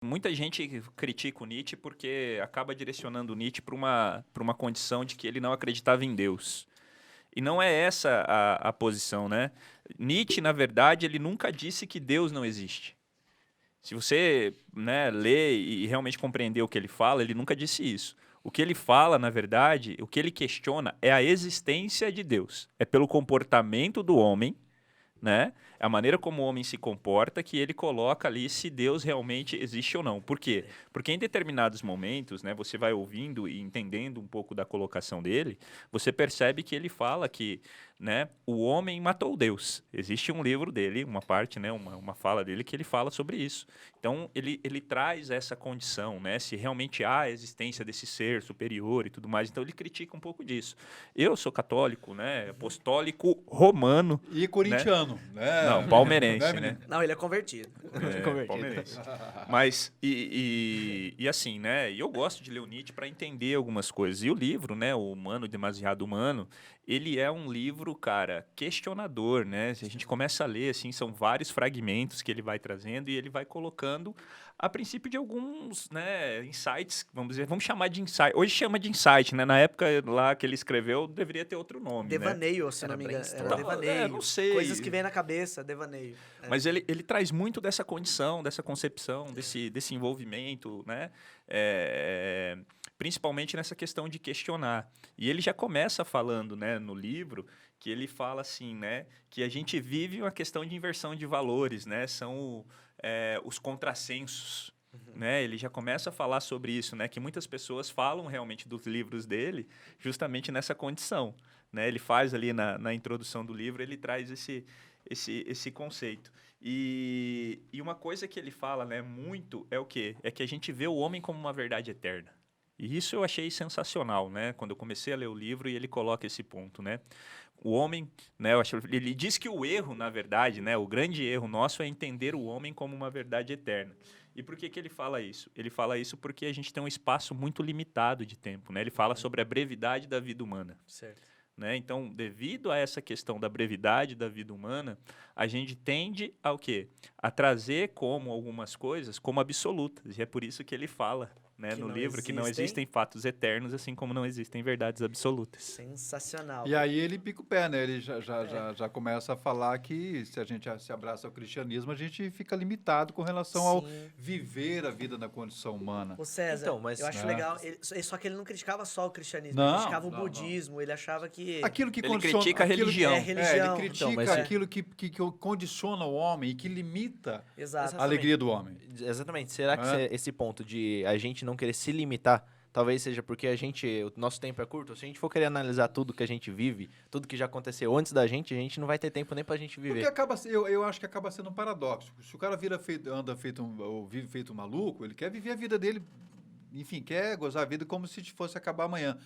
Muita gente critica o Nietzsche porque acaba direcionando o Nietzsche para uma condição de que ele não acreditava em Deus. E não é essa a posição, né? Nietzsche, na verdade, ele nunca disse que Deus não existe. Se você, né, lê e realmente compreender o que ele fala, ele nunca disse isso. O que ele fala, na verdade, o que ele questiona é a existência de Deus. É pelo comportamento do homem, né? É a maneira como o homem se comporta que ele coloca ali se Deus realmente existe ou não. Por quê? Porque em determinados momentos, né, você vai ouvindo e entendendo um pouco da colocação dele, você percebe que ele fala que, né, o homem matou Deus. Existe um livro dele, uma parte, né, uma fala dele que ele fala sobre isso. Então, ele traz essa condição, né, se realmente há a existência desse ser superior e tudo mais. Então, ele critica um pouco disso. Eu sou católico, né, apostólico romano, E né? corintiano, né? Não, palmeirense, Né, né? Não, ele é convertido. Palmeirense. Mas, e assim, né? E eu gosto de ler o Nietzsche para entender algumas coisas. E o livro, né? O Humano Demasiado Humano, ele é um livro, cara, questionador, né? Se a gente começa a ler, assim, são vários fragmentos que ele vai trazendo e ele vai colocando a princípio de alguns, né, insights, vamos dizer, vamos chamar de insight. Hoje chama de insight, né? Na época lá que ele escreveu, deveria ter outro nome, né? Devaneio, se não me engano. Era devaneio. Não sei. Coisas que vêm na cabeça, devaneio. Mas ele traz muito dessa condição, dessa concepção, desse envolvimento, né? Principalmente nessa questão de questionar. E ele já começa falando, né, no livro, que ele fala assim, né, que a gente vive uma questão de inversão de valores, né? São os contrassensos. Né? Ele já começa a falar sobre isso, né? Que muitas pessoas falam realmente dos livros dele justamente nessa condição. Né? Ele faz ali na introdução do livro, ele traz esse conceito. E uma coisa que ele fala, né, muito é o quê? É que a gente vê o homem como uma verdade eterna. E isso eu achei sensacional, né? Quando eu comecei a ler o livro e ele coloca esse ponto, né? O homem, né, ele diz que o erro, na verdade, né, o grande erro nosso é entender o homem como uma verdade eterna. E por que ele fala isso? Ele fala isso porque a gente tem um espaço muito limitado de tempo, né? Ele fala sobre a brevidade da vida humana. Certo. Né? Então, devido a essa questão da brevidade da vida humana, a gente tende ao quê? A trazer como algumas coisas como absolutas. E é por isso que ele fala, né, no livro que não existem fatos eternos, assim como não existem verdades absolutas. Sensacional. E aí ele pica o pé, né? Ele já começa a falar que se a gente se abraça ao cristianismo, a gente fica limitado com relação ao viver a vida na condição humana. O César, então, mas, eu acho legal, só que ele não criticava só o cristianismo, Não, ele criticava o não, budismo, ele achava que... Aquilo que Ele condiciona, critica a religião. Ele critica Então, aquilo que condiciona o homem e que limita Exato. a alegria do homem. Exatamente. Será que esse ponto de a gente não querer se limitar, talvez seja porque o nosso tempo é curto? Se a gente for querer analisar tudo que a gente vive, tudo que já aconteceu antes da gente, a gente não vai ter tempo nem pra gente viver. Porque eu acho que acaba sendo um paradoxo. Se o cara vive feito um maluco, ele quer viver a vida dele, enfim, quer gozar a vida como se fosse acabar amanhã.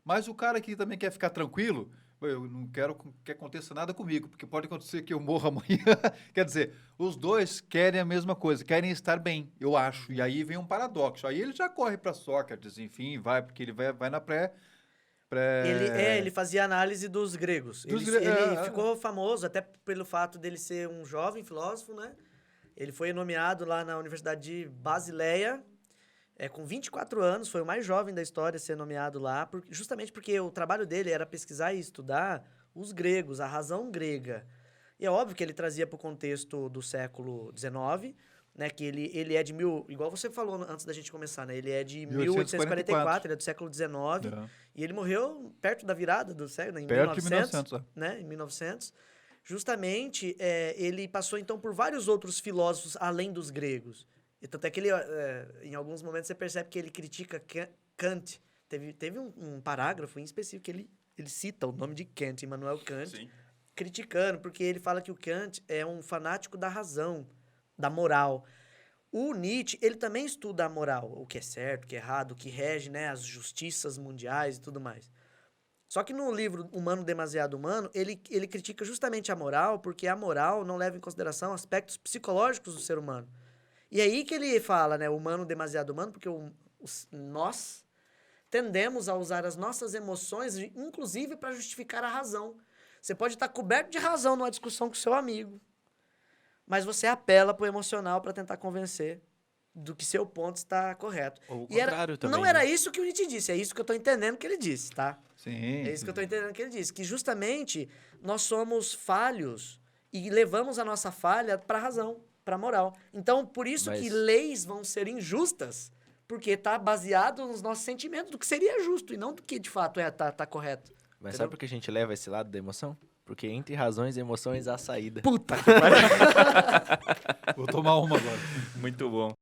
Mas o cara que também quer ficar tranquilo, eu não quero que aconteça nada comigo, porque pode acontecer que eu morra amanhã. Quer dizer, os dois querem a mesma coisa, querem estar bem, eu acho. E aí vem um paradoxo. Aí ele já corre para Sócrates, enfim, porque ele vai na Ele fazia análise dos gregos. Ele ficou famoso até pelo fato dele ser um jovem filósofo, né? Ele foi nomeado lá na Universidade de Basileia, com 24 anos, foi o mais jovem da história a ser nomeado lá, justamente porque o trabalho dele era pesquisar e estudar os gregos, a razão grega. E é óbvio que ele trazia para o contexto do século XIX, né, que ele é de igual você falou antes da gente começar, né, ele é de 1844, ele é do século XIX, e ele morreu perto da virada do século, em 1900, né, em 1900. Justamente, ele passou então por vários outros filósofos além dos gregos. E tanto é que ele, em alguns momentos você percebe que ele critica Kant. Teve um parágrafo em específico que ele cita o nome de Kant, Immanuel Kant, sim, criticando, porque ele fala que o Kant é um fanático da razão, da moral. O Nietzsche, ele também estuda a moral, o que é certo, o que é errado, o que rege, né, as justiças mundiais e tudo mais. Só que no livro Humano Demasiado Humano, ele critica justamente a moral, porque a moral não leva em consideração aspectos psicológicos do ser humano. E é aí que ele fala, né, humano demasiado humano, porque nós tendemos a usar as nossas emoções, inclusive para justificar a razão. Você pode estar coberto de razão numa discussão com seu amigo, mas você apela para o emocional para tentar convencer do que seu ponto está correto. Ou o E contrário também. não era isso que o Nietzsche disse, é isso que eu estou entendendo que ele disse, tá? Sim. É isso que eu estou entendendo que ele disse, que justamente nós somos falhos e levamos a nossa falha para a razão, para a moral. Então, por isso que leis vão ser injustas, porque está baseado nos nossos sentimentos do que seria justo e não do que de fato tá correto. Mas Entendeu? sabe por que a gente leva esse lado da emoção? Porque entre razões e emoções há saída. Puta que pariu. Vou tomar uma agora. Muito bom.